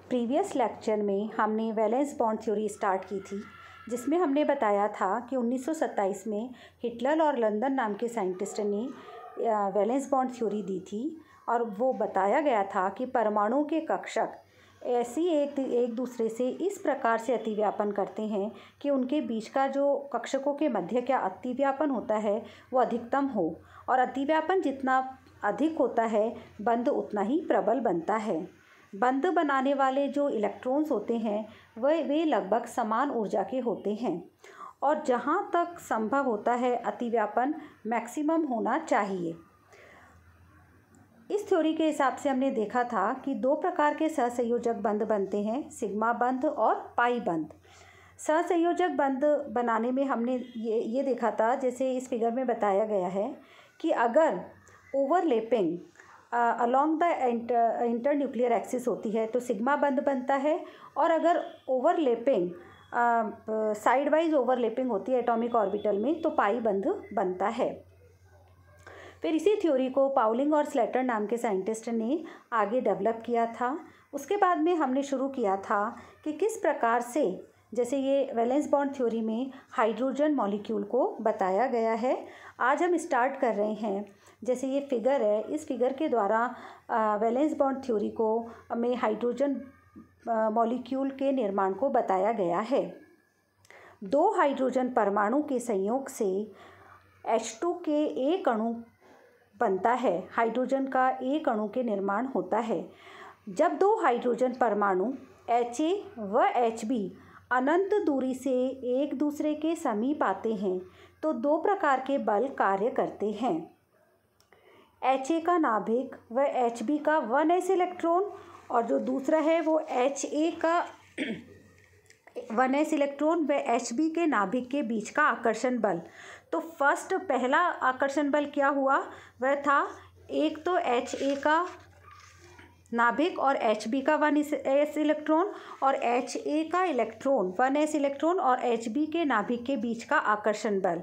Previous lecture में हमने valence bond theory start की थी, जिसमें हमने बताया था कि 1927 में हिटलर और लंदन नाम के साइंटिस्ट ने वैलेंस बॉन्ड थ्योरी दी थी और वो बताया गया था कि परमाणुओं के कक्षक ऐसी एक दूसरे से इस प्रकार से अतिव्यापन करते हैं कि उनके बीच का जो कक्षकों के मध्य का अतिव्यापन होता है वो अधिकतम हो, और अतिव्यापन जितना अधिक होता है बंध उतना ही प्रबल बनता है। बंध बनाने वाले जो इलेक्ट्रॉन्स होते हैं वे लगभग समान ऊर्जा के होते हैं, और जहाँ तक संभव होता है अतिव्यापन मैक्सिमम होना चाहिए। इस थ्योरी के हिसाब से हमने देखा था कि दो प्रकार के सहसंयोजक बंध बनते हैं, सिग्मा बंध और पाई बंध। सहसंयोजक बंध बनाने में हमने ये देखा था, जैसे इस फिगर में बताया गया है, कि अगर overlapping along the inter nuclear axis होती है तो सिग्मा बंध बनता है, और अगर ओवरलैपिंग साइड वाइज ओवरलैपिंग होती है एटॉमिक ऑर्बिटल में तो पाई बंध बनता है। फिर इसी थ्योरी को पाउलिंग और स्लेटर नाम के साइंटिस्ट ने आगे डेवलप किया था। उसके बाद में हमने शुरू किया था कि किस प्रकार से, जैसे ये वैलेंस बॉन्ड थ्योरी में हाइड्रोजन मॉलिक्यूल को बताया गया है। आज हम स्टार्ट कर रहे हैं, जैसे ये फिगर है, इस फिगर के द्वारा वैलेंस बॉन्ड थ्योरी को में हाइड्रोजन मॉलिक्यूल के निर्माण को बताया गया है। दो हाइड्रोजन परमाणु के संयोग से H2 के एक अणु बनता है, हाइड्रोजन का एक अणु के निर्माण होता है। जब दो हाइड्रोजन परमाणु Ha व Hb अनंत दूरी से एक दूसरे के समीप आते हैं तो दो प्रकार के बल कार्य करते हैं। Ha का नाभिक व Hb का 1s इलेक्ट्रॉन, और जो दूसरा है वो Ha का 1s इलेक्ट्रॉन व Hb के नाभिक के बीच का आकर्षण बल। तो पहला आकर्षण बल क्या हुआ, वह था एक तो Ha का नाभिक और Hb का 1s इलेक्ट्रॉन, और Ha का इलेक्ट्रॉन 1s इलेक्ट्रॉन और Hb के नाभिक के बीच का आकर्षण बल।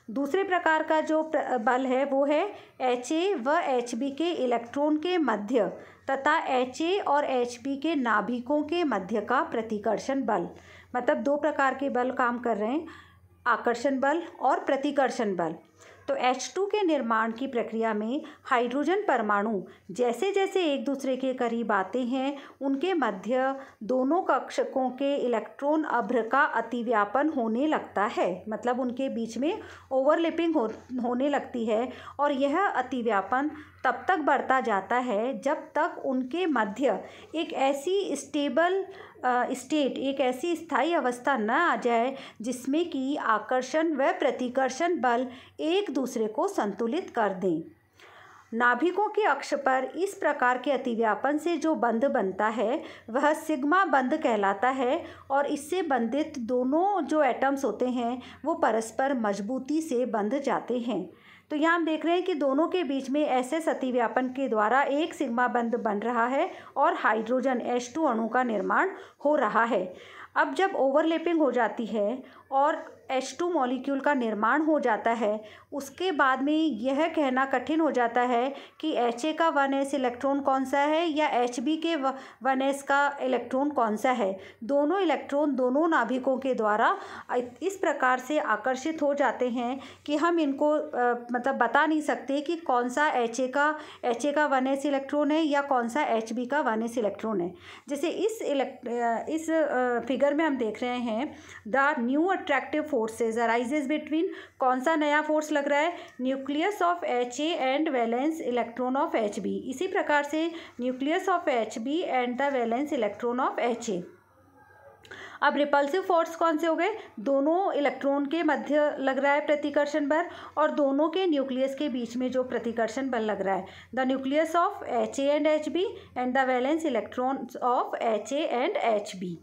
दूसरे प्रकार का जो बल है वो है Ha व Hb के इलेक्ट्रॉन के मध्य तथा Ha और Hb के नाभिकों के मध्य का प्रतिकर्षण बल। मतलब दो प्रकार के बल काम कर रहे हैं, आकर्षण बल और प्रतिकर्षण बल। तो H2 के निर्माण की प्रक्रिया में हाइड्रोजन परमाणु जैसे जैसे एक दूसरे के करीब आते हैं उनके मध्य दोनों कक्षकों के इलेक्ट्रॉन अभ्र का अतिव्यापन होने लगता है, मतलब उनके बीच में ओवरलैपिंग होने लगती है, और यह अतिव्यापन तब तक बढ़ता जाता है जब तक उनके मध्य एक ऐसी स्टेबल स्टेट, एक ऐसी स्थायी अवस्था न आ जाए जिसमें कि आकर्षण व प्रतिकर्षण बल एक दूसरे को संतुलित कर दें। नाभिकों के अक्ष पर इस प्रकार के अतिव्यापन से जो बंध बनता है वह सिग्मा बंध कहलाता है, और इससे बंधित दोनों जो एटम्स होते हैं वो परस्पर मजबूती से बंध जाते हैं। तो यहाँ हम देख रहे हैं कि दोनों के बीच में ऐसे अतिव्यापन के द्वारा एक सिग्मा बंध बन रहा है और हाइड्रोजन H2 अणु का निर्माण हो रहा है। अब जब ओवरलैपिंग हो जाती है और H2 मॉलिक्यूल का निर्माण हो जाता है, उसके बाद में यह कहना कठिन हो जाता है कि Ha का 1s इलेक्ट्रॉन कौन सा है या Hb के 1s का इलेक्ट्रॉन कौन सा है। दोनों इलेक्ट्रॉन दोनों नाभिकों के द्वारा इस प्रकार से आकर्षित हो जाते हैं कि हम इनको मतलब बता नहीं सकते कि कौन सा Ha का 1s इलेक्ट्रॉन है या कौन सा Hb का 1s इलेक्ट्रॉन है। जैसे इस फिगर में हम देख रहे हैं, the new attractive forces arises between, कौन सा नया फोर्स लग रहा है, nucleus of Ha and valence electron of Hb। इसी प्रकार से nucleus of Hb and the valence electron of Ha। अब रिपल्सिव फोर्स कौन से हो गए, दोनों इलेक्ट्रॉन के मध्य लग रहा है प्रतिकर्षण बल, और दोनों के न्यूक्लियस के बीच में जो प्रतिकर्षण बल लग रहा है, the nucleus of Ha and Hb and the valence electron of Ha and Hb।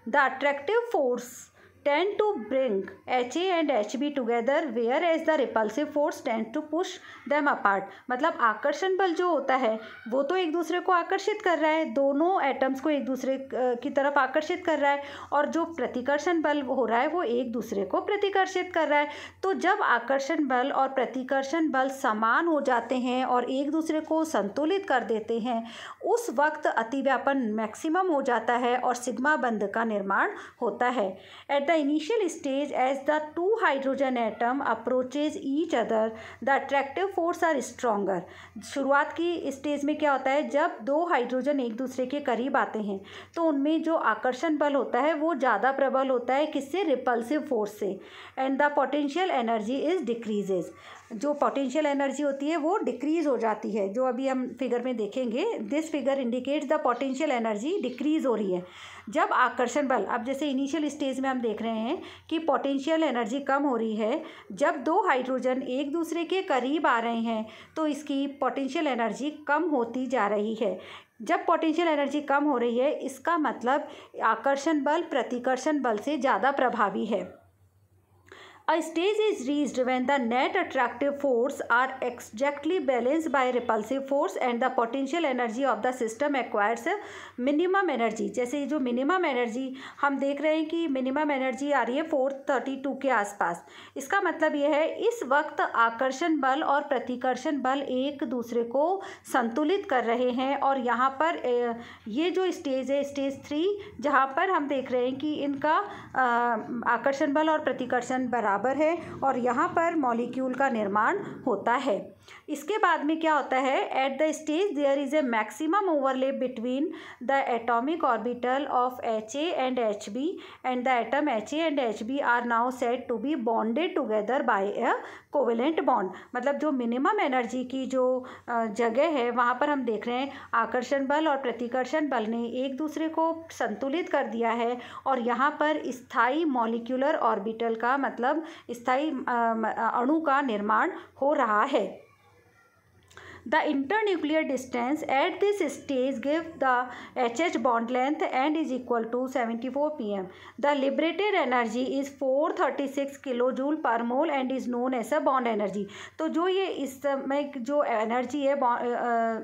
The attractive force tend to bring HA and HB together whereas the repulsive force tend to push them apart। मतलब आकर्षण बल जो होता है वो तो एक दूसरे को आकर्षित कर रहा है, दोनों एटम्स को एक दूसरे की तरफ आकर्षित कर रहा है, और जो प्रतिकर्षण बल हो रहा है वो एक दूसरे को प्रतिकर्षित कर रहा है। तो जब आकर्षण बल और प्रतिकर्षण बल समान हो जाते हैं और एक दूसरे को संतुलित कर देते हैं, उस वक्त अतिव्यापन मैक्सिमम हो जाता है और सिग्मा बंध का निर्माण होता है। At the initial stage as the two hydrogen atom approaches each other the attractive force are stronger. शुरुआत की स्टेज में क्या होता है, जब दो हाइड्रोजन एक दूसरे के करीब आते हैं तो उनमें जो आकर्षण बल होता है वो ज़्यादा प्रबल होता है, किससे, रिपल्सिव फोर्स से। And the potential energy is decreases, जो पोटेंशियल एनर्जी होती है वो डिक्रीज हो जाती है, जो अभी हम फिगर में देखेंगे। This figure indicates the potential energy decrease हो रही है जब आकर्षण बल, अब जैसे इनिशियल स्टेज में हम देख रहे हैं कि पोटेंशियल एनर्जी कम हो रही है, जब दो हाइड्रोजन एक दूसरे के करीब आ रहे हैं तो इसकी पोटेंशियल एनर्जी कम होती जा रही है। जब पोटेंशियल एनर्जी कम हो रही है इसका मतलब आकर्षण बल प्रतिकर्षण बल से ज़्यादा प्रभावी है। A stage is reached when the net attractive force are exactly balanced by repulsive force and the potential energy of the system acquires minimum energy। जैसे जो मिनिमम एनर्जी हम देख रहे हैं कि मिनिमम एनर्जी आ रही है 432 के आसपास, इसका मतलब यह है इस वक्त आकर्षण बल और प्रतिकर्षण बल एक दूसरे को संतुलित कर रहे हैं। और यहाँ पर ये जो स्टेज है स्टेज 3, जहाँ पर हम देख रहे हैं कि इनका आकर्षण बल और प्रतिकर्षण बराबर है और यहाँ पर मॉलिक्यूल का निर्माण होता है। इसके बाद में क्या होता है, at the stage there is a maximum overlap between the atomic orbital of HA and HB and the atom HA and HB are now said to be bonded together by a covalent bond. मतलब जो minimum energy की जो जगह है वहाँ पर हम देख रहे हैं आकर्षण बल और प्रतिकर्षण बल ने एक दूसरे को संतुलित कर दिया है और यहाँ पर स्थायी मॉलिक्यूलर ऑर्बिटल का मतलब स्थायी अणु का निर्माण हो रहा है। The internuclear distance at this stage gives the HH bond length and is equal to 74 pm. The liberated energy is 436 kilojoule per mole and is known as a bond energy। तो जो ये इस समय जो एनर्जी है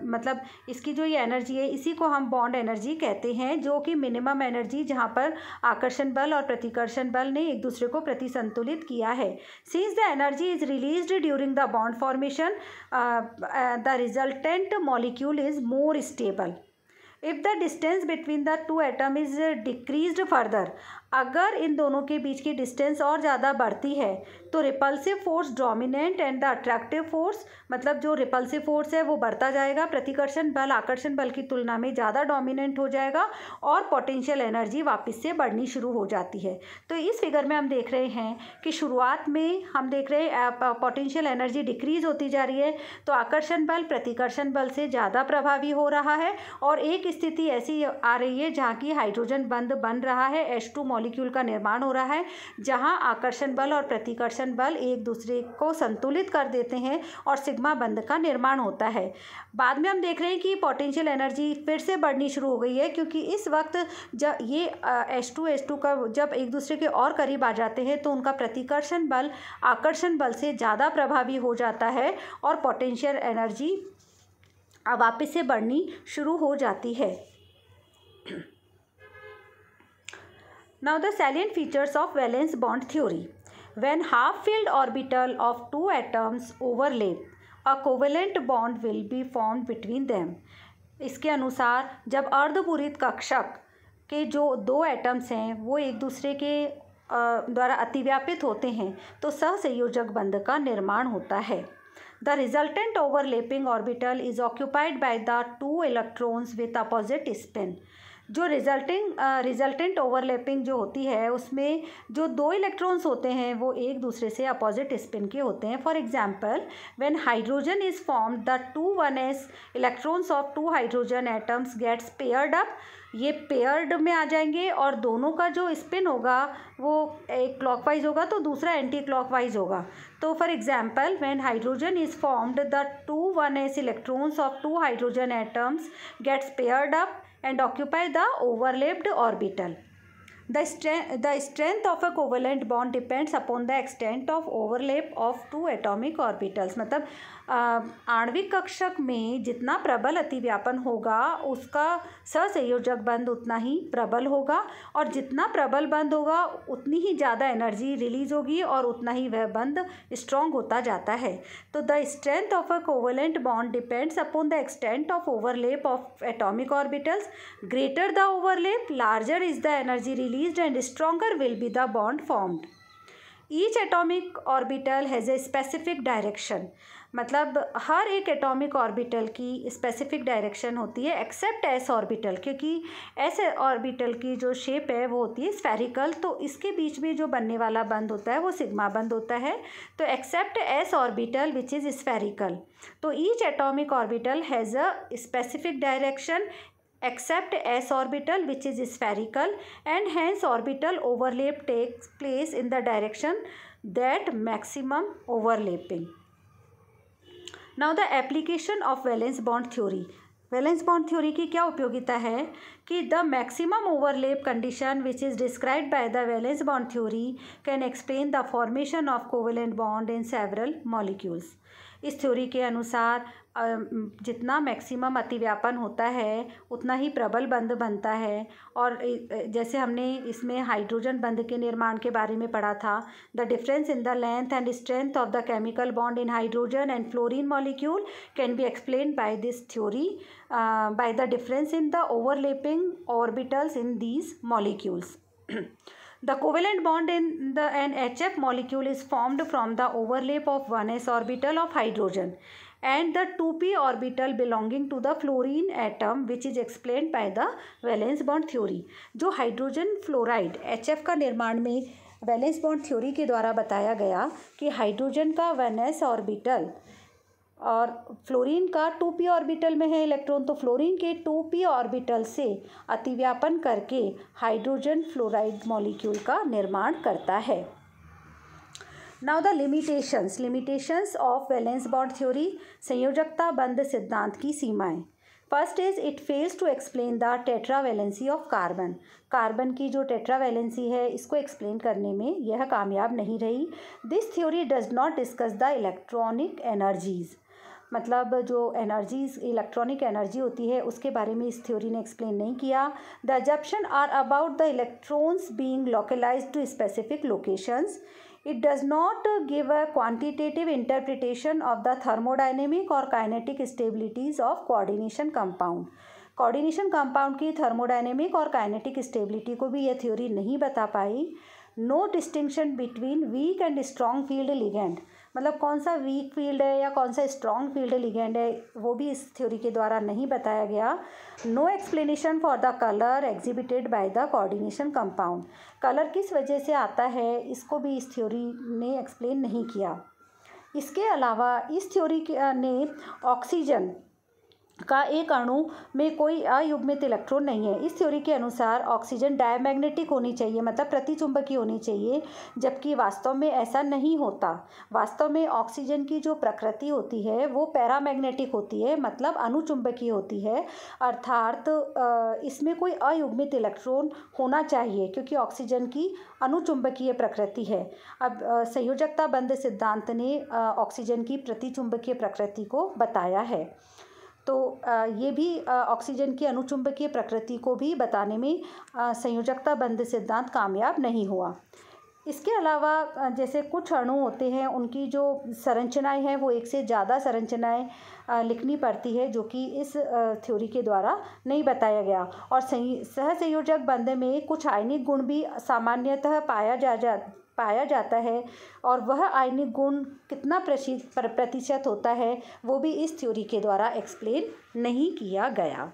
मतलब इसकी जो ये एनर्जी है इसी को हम बॉन्ड एनर्जी कहते हैं, जो कि मिनिमम एनर्जी जहाँ पर आकर्षण बल और प्रतिकर्षण बल ने एक दूसरे को प्रतिसंतुलित किया है। Since the energy is released during the bond formation, the resultant molecule is more stable. If the distance between the two atoms is decreased further, अगर इन दोनों के बीच की डिस्टेंस और ज़्यादा बढ़ती है तो repulsive force dominant and the attractive force, मतलब जो रिपल्सिव फोर्स है वो बढ़ता जाएगा, प्रतिकर्षण बल आकर्षण बल की तुलना में ज़्यादा डोमिनेंट हो जाएगा और पोटेंशियल एनर्जी वापस से बढ़नी शुरू हो जाती है। तो इस फिगर में हम देख रहे हैं कि शुरुआत में हम देख रहे हैं पोटेंशियल एनर्जी डिक्रीज होती जा रही है तो आकर्षण बल प्रतिकर्षण बल से ज़्यादा प्रभावी हो रहा है और एक स्थिति ऐसी आ रही है जहाँ की हाइड्रोजन बंध बन रहा है, H2 मॉलिक्यूल का निर्माण हो रहा है, जहां आकर्षण बल और प्रतिकर्षण बल एक दूसरे को संतुलित कर देते हैं और सिग्मा बंध का निर्माण होता है। बाद में हम देख रहे हैं कि पोटेंशियल एनर्जी फिर से बढ़नी शुरू हो गई है, क्योंकि इस वक्त जब ये H2 का जब एक दूसरे के और करीब आ जाते हैं तो उनका प्रतिकर्षण बल आकर्षण बल से ज़्यादा प्रभावी हो जाता है और पोटेंशियल एनर्जी वापस से बढ़नी शुरू हो जाती है। Now the salient features of valence bond theory. When half-filled orbital of two atoms overlap, a covalent bond will be formed between them. इसके अनुसार जब अर्धपूरित कक्षक के जो दो एटम्स हैं वो एक दूसरे के द्वारा अतिव्यापित होते हैं तो सहसंयोजक बंध का निर्माण होता है। The resultant overlapping orbital is occupied by the two electrons with opposite spin. जो रिजल्टेंट ओवरलैपिंग जो होती है उसमें जो दो इलेक्ट्रॉन्स होते हैं वो एक दूसरे से अपोजिट स्पिन के होते हैं। For example, when hydrogen is formed the 2s electrons of two hydrogen atoms gets paired up, ये पेयर्ड में आ जाएंगे और दोनों का जो स्पिन होगा वो एक क्लॉकवाइज होगा तो दूसरा एंटी क्लॉकवाइज होगा। तो for example, when hydrogen is formed the 2s electrons of two hydrogen atoms gets paired up and occupy the overlapped orbital. The strength of a covalent bond depends upon the extent of overlap of two atomic orbitals. मतलब आणविक कक्षक में जितना प्रबल अतिव्यापन होगा उसका सहसंयोजक बंध उतना ही प्रबल होगा, और जितना प्रबल बंध होगा उतनी ही ज़्यादा एनर्जी रिलीज होगी और उतना ही वह बंध स्ट्रॉन्ग होता जाता है. तो the strength of a covalent bond depends upon the extent of overlap of atomic orbitals. Greater the overlap, larger is the energy released and stronger will be the bond formed. Each atomic orbital has a specific direction. मतलब हर एक atomic orbital की specific direction होती है accept S orbital, क्योंकि S orbital की जो shape है वो होती है स्फेरिकल, तो इसके बीच में जो बनने वाला बंध होता है वो सिग्मा बंध होता है. तो except S orbital which is spherical, तो each atomic orbital has a specific direction except s orbital which is spherical, and hence orbital overlap takes place in the direction that maximum overlapping. Now the application of valence bond theory. Valence bond theory की क्या उपयोगिता है कि the maximum overlap condition which is described by the valence bond theory can explain the formation of covalent bond in several molecules. इस theory के अनुसार जितना maximum अतिव्यापन होता है उतना ही प्रबल बंध बनता है, और जैसे हमने इसमें हाइड्रोजन बंध के निर्माण के बारे में पढ़ा था, the difference in the length and strength of the chemical bond in hydrogen and fluorine molecule can be explain by this theory by the difference in the overlapping orbitals in these molecules. The covalent bond in an HF molecule is formed from the overlap of 1s orbital of hydrogen and the 2p orbital belonging to the fluorine atom, which is explained by the valence bond theory. जो hydrogen fluoride HF का निर्माण में valence bond theory के द्वारा बताया गया कि hydrogen का 1s ऑर्बिटल और फ्लोरीन का 2p ऑर्बिटल में है इलेक्ट्रॉन, तो फ्लोरीन के 2p ऑर्बिटल से अतिव्यापन करके हाइड्रोजन फ्लोराइड मॉलिक्यूल का निर्माण करता है. Now the limitations of valence bond theory. संयोजकता बंध सिद्धांत की सीमाएं. First is it fails to explain the tetravalency of carbon. Carbon की जो टेट्रावैलेंसी है इसको एक्सप्लेन करने में यह कामयाब नहीं रही. This theory does not discuss the electronic energies. मतलब जो एनर्जीज इलेक्ट्रॉनिक एनर्जी होती है उसके बारे में इस थ्योरी ने एक्सप्लेन नहीं किया. The assumption are about the electrons being localised to specific locations. It does not give a quantitative interpretation of the thermodynamic or kinetic stabilities of coordination compound. Coordination compound की thermodynamic और kinetic stability को भी यह theory नहीं बता पाई. No distinction between weak and strong field ligand. मतलब कौन सा वीक फील्ड है या कौन सा स्ट्रॉन्ग फील्ड लिगेंड है वो भी इस थ्योरी के द्वारा नहीं बताया गया. No explanation for the colour exhibited by the coordination compound. Colour किस वजह से आता है इसको भी इस थ्योरी ने एक्सप्लेन नहीं किया. इसके अलावा इस थ्योरी ने ऑक्सीजन का एक अणु में कोई अयुग्मित इलेक्ट्रॉन नहीं है. इस थ्योरी के अनुसार ऑक्सीजन डायमैग्नेटिक होनी चाहिए, मतलब प्रतिचुंबकीय होनी चाहिए, जबकि वास्तव में ऐसा नहीं होता. वास्तव में ऑक्सीजन की जो प्रकृति होती है वो पैरामैग्नेटिक होती है, मतलब अनुचुंबकीय होती है. अर्थात इसमें कोई अयुग्मित इलेक्ट्रॉन होना चाहिए क्योंकि ऑक्सीजन की अनुचुंबकीय प्रकृति है. अब संयोजकता बंध सिद्धांत ने ऑक्सीजन की प्रतिचुंबकीय प्रकृति को बताया है. तो ये भी ऑक्सीजन की अनुचुंबकीय प्रकृति को भी बताने में संयोजकता बंध सिद्धांत कामयाब नहीं हुआ. इसके अलावा जैसे कुछ अणु होते हैं उनकी जो संरचनाएं हैं वो एक से ज़्यादा संरचनाएं लिखनी पड़ती है, जो कि इस थ्योरी के द्वारा नहीं बताया गया. और सहसंयोजक बंध में कुछ आयनिक गुण भी सामान्यतः पाया जाता है, और वह आयनिक गुण कितना प्रतिशत होता है वो भी इस थ्योरी के द्वारा एक्सप्लेन नहीं किया गया.